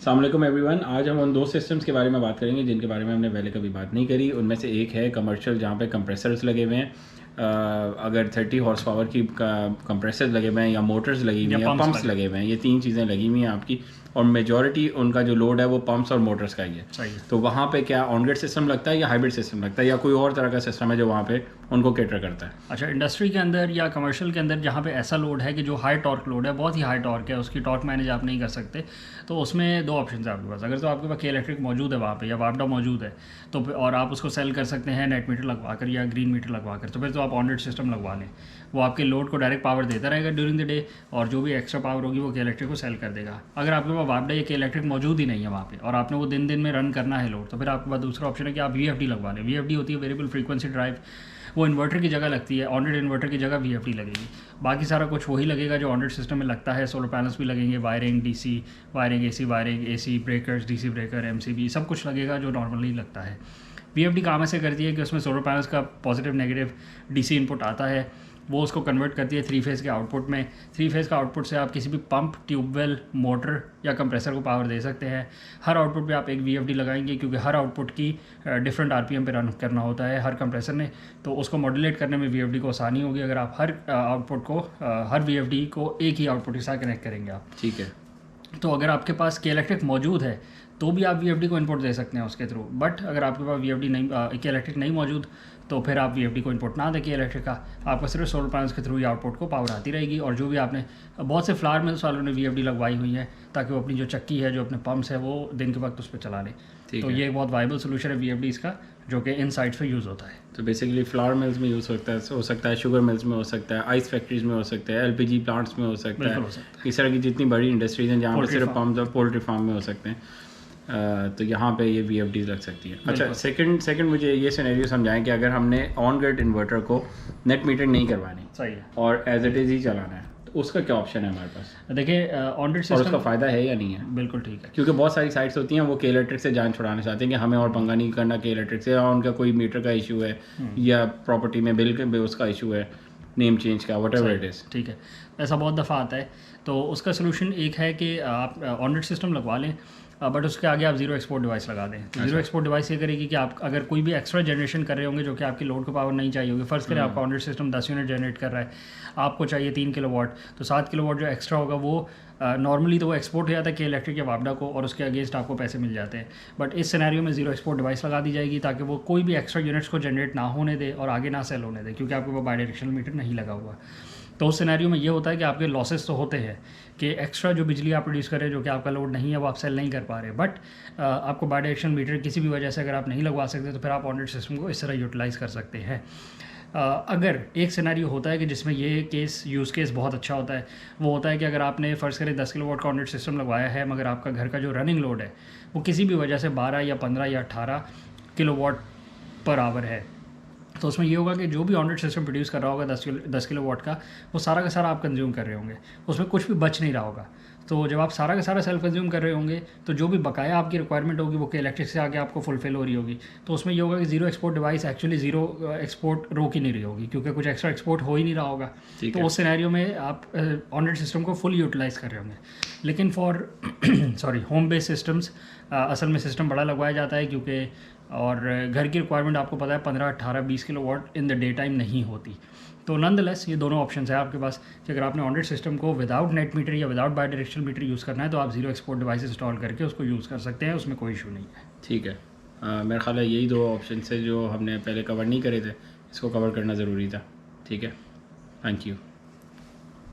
अस्सलाम वालेकुम एवरीवन। आज हम उन दो सिस्टम्स के बारे में बात करेंगे जिनके बारे में हमने पहले कभी बात नहीं करी। उनमें से एक है कमर्शियल, जहाँ पे कंप्रेसर्स लगे हुए हैं। अगर 30 हॉर्स पावर की कंप्रेसर्स लगे हुए हैं या मोटर्स लगी हुई हैं या पंप्स लगे हुए हैं, ये तीन चीज़ें लगी हुई हैं आपकी, और मेजॉरिटी उनका जो लोड है वो पंप्स और मोटर्स का ही है। सही है। तो वहाँ पे क्या ऑन ग्रिड सिस्टम लगता है या हाइब्रिड सिस्टम लगता है या कोई और तरह का सिस्टम है जो वहाँ पे उनको कैटर करता है? अच्छा, इंडस्ट्री के अंदर या कमर्शियल के अंदर जहाँ पे ऐसा लोड है कि जो हाई टॉर्क लोड है, बहुत ही हाई टॉर्क है, उसकी टॉर्क मैनेज आप नहीं कर सकते, तो उसमें दो ऑप्शन है आपके पास। अगर तो आपके पास के इलेक्ट्रिक मौजूद है वहाँ पे या वापडा मौजूद है तो और आप उसको सेल कर सकते हैं नेट मीटर लगवा कर या ग्रीन मीटर लगवा कर, तो फिर तो आप ऑन ग्रिड सिस्टम लगवा लें। वो आपके लोड को डायरेक्ट पावर देता रहेगा ड्यूरिंग द डे, और जो भी एक्स्ट्रा पावर होगी वो के इलेक्ट्रिक को सेल कर देगा। अगर आपके पास वापडा या के इलेक्ट्रिक मौजूद ही नहीं है वहाँ पे और आपने वो दिन दिन में रन करना है लोड, तो फिर आपके पास दूसरा ऑप्शन है कि आप VFD लगवा लें। VFD होती है वेरिएबल फ्रीक्वेंसी ड्राइव, वो इन्वर्टर की जगह लगती है। ऑन ग्रिड इन्वर्टर की जगह VFD लगेगी। बाकी सारा कुछ वही लगेगा जो ऑन ग्रिड सिस्टम में लगता है। सोलर पैनल्स भी लगेंगे, wiring, DC wiring, AC wiring, AC breakers, DC breaker, MCB, सब कुछ लगेगा जो नॉर्मली लगता है। VFD काम ऐसे करती है कि उसमें सोलर पैनल्स का पॉजिटिव नेगेटिव DC इनपुट आता है, वो उसको कन्वर्ट करती है 3 फेज़ के आउटपुट में। 3 फेज़ का आउटपुट से आप किसी भी पंप, ट्यूबवेल, मोटर या कंप्रेसर को पावर दे सकते हैं। हर आउटपुट पे आप एक VFD लगाएंगे क्योंकि हर आउटपुट की डिफरेंट RPM पे रन करना होता है हर कंप्रेसर ने, तो उसको मॉड्यूलेट करने में VFD को आसानी होगी अगर आप हर आउटपुट को हर VFD को एक ही आउटपुट के साथ कनेक्ट करेंगे आप। ठीक है। तो अगर आपके पास के इलेक्ट्रिक मौजूद है तो भी आप VFD को इनपुट दे सकते हैं उसके थ्रू, बट अगर आपके पास VFD नहीं, के इलेक्ट्रिक नहीं मौजूद, तो फिर आप VFD को इनपुट ना दें के इलेक्ट्रिक का, आपका सिर्फ सोलर पैनल्स के थ्रू ही आउटपुट को पावर आती रहेगी। और जो भी आपने, बहुत से फ्लावर मिल्स वालों ने VFD लगवाई हुई है ताकि वो अपनी जो चक्की है, जो अपने पंप्स है, वो दिन के वक्त उस पर चला लें। तो ये एक बहुत वाइबल सोल्यूशन है VFD इसका, जो कि इन साइट्स पे यूज़ होता है। तो बेसिकली फ्लावर मिल्स में यूज़ हो सकता है, शुगर मिल्स में हो सकता है, आइस फैक्ट्रीज में हो सकता है, LPG प्लांट्स में हो सकता है, इस तरह की जितनी बड़ी इंडस्ट्रीज हैं जहाँ पर सिर्फ पंप और पोल्ट्री फार्म में हो सकते हैं, तो यहाँ पे ये VFDs लग सकती है। अच्छा, सेकंड मुझे ये सिनेरियो समझाएं कि अगर हमने ऑन ग्रिड इन्वर्टर को नेट मीटर नहीं करवानी, सही है, और एज इट इज़ ही चलाना है, तो उसका क्या ऑप्शन है हमारे पास? देखिए ऑन ग्रिड सिस्टम, और उसका फ़ायदा है या नहीं है? बिल्कुल ठीक है, क्योंकि बहुत सारी साइट्स होती हैं वो के इलेक्ट्रिक से जान छुड़ाना चाहते हैं कि हमें और पंगा नहीं करना के इलेक्ट्रिक से, या उनका कोई मीटर का इशू है या प्रॉपर्टी में बिल के उसका इशू है, नेम चेंज का, वट एवर इट इज़। ठीक है, ऐसा बहुत दफ़ा आता है। तो उसका सोल्यूशन एक है कि आप ऑन ग्रिड सिस्टम लगवा लें, बट उसके आगे आप जीरो एक्सपोर्ट डिवाइस लगा दें। जीरो एक्सपोर्ट डिवाइस ये करेगी कि आप अगर कोई भी एक्स्ट्रा जनरेशन कर रहे होंगे जो कि आपकी लोड को पावर नहीं चाहिए होगी, फ़र्ज़ करें आपका on grid system 10 unit generate कर रहा है, आपको चाहिए 3 किलोवाट, तो 7 किलोवाट जो एक्स्ट्रा होगा वो नॉर्मली तो वो एक्सपोर्ट हो जाता है कि इलेक्ट्रिक या वापडा को, और उसके अगेंस्ट आपको पैसे मिल जाते हैं। बट इस सिनेरियो में जीरो एक्सपोर्ट डिवाइस लगा दी जाएगी ताकि वो कोई भी एक्स्ट्रा यूनिट्स को जनरेट ना होने दे और आगे ना सेल होने दे, क्योंकि आपके पास बाई डायरेक्शनल मीटर नहीं लगा हुआ। तो उस सिनेरियो में ये होता है कि आपके लॉसेस तो होते हैं कि एक्स्ट्रा जो बिजली आप प्रोड्यूस कर रहे हैं जो कि आपका लोड नहीं है वो आप सेल नहीं कर पा रहे, बट आपको बाई डायरेक्शनल मीटर किसी भी वजह से अगर आप नहीं लगवा सकते तो फिर आप ऑन ग्रिड सिस्टम को इस तरह यूटिलाइज़ कर सकते हैं। अगर एक सिनेरियो होता है कि जिसमें ये केस यूज़ केस बहुत अच्छा होता है, वो होता है कि अगर आपने फ़र्ज़ करें 10 किलोवाट का ऑन ग्रिड सिस्टम लगवाया है, मगर आपका घर का जो रनिंग लोड है वो किसी भी वजह से 12 या 15 या 18 किलोवाट पर आवर है, तो उसमें ये होगा कि जो भी ऑन ग्रिड सिस्टम प्रोड्यूस कर रहा होगा 10 किलोवाट का, वो सारा का सारा आप कंज्यूम कर रहे होंगे, उसमें कुछ भी बच नहीं रहा होगा। तो जब आप सारा का सारा सेल्फ कंज्यूम कर रहे होंगे तो जो भी बकाया आपकी रिक्वायरमेंट होगी वो के इलेक्ट्रिक से आगे आपको फुलफिल हो रही होगी। तो उसमें ये होगा कि zero export device actually zero export रोक ही नहीं रही होगी क्योंकि कुछ एक्स्ट्रा एक्सपोर्ट हो ही नहीं रहा होगा। तो उस सिनेरियो में आप ऑन ग्रिड सिस्टम को फुल यूटिलाइज़ कर रहे होंगे। लेकिन फॉर होम बेस्ड सिस्टम्स असल में सिस्टम बड़ा लगवाया जाता है क्योंकि, और घर की रिक्वायरमेंट आपको पता है 15, 18, 20 kilowatt in the day time नहीं होती। तो नॉनदलेस ये दोनों ऑप्शंस है आपके पास कि अगर आपने ऑन ग्रिड सिस्टम को विदाउट नेट मीटर या without bidirectional meter use करना है तो आप जीरो एक्सपोर्ट डिवाइस इंस्टॉल करके उसको यूज़ कर सकते हैं, उसमें कोई इशू नहीं है। ठीक है, मेरा ख्याल है यही दो ऑप्शन है जो हमने पहले कवर नहीं करे थे, इसको कवर करना ज़रूरी था। ठीक है, थैंक यू।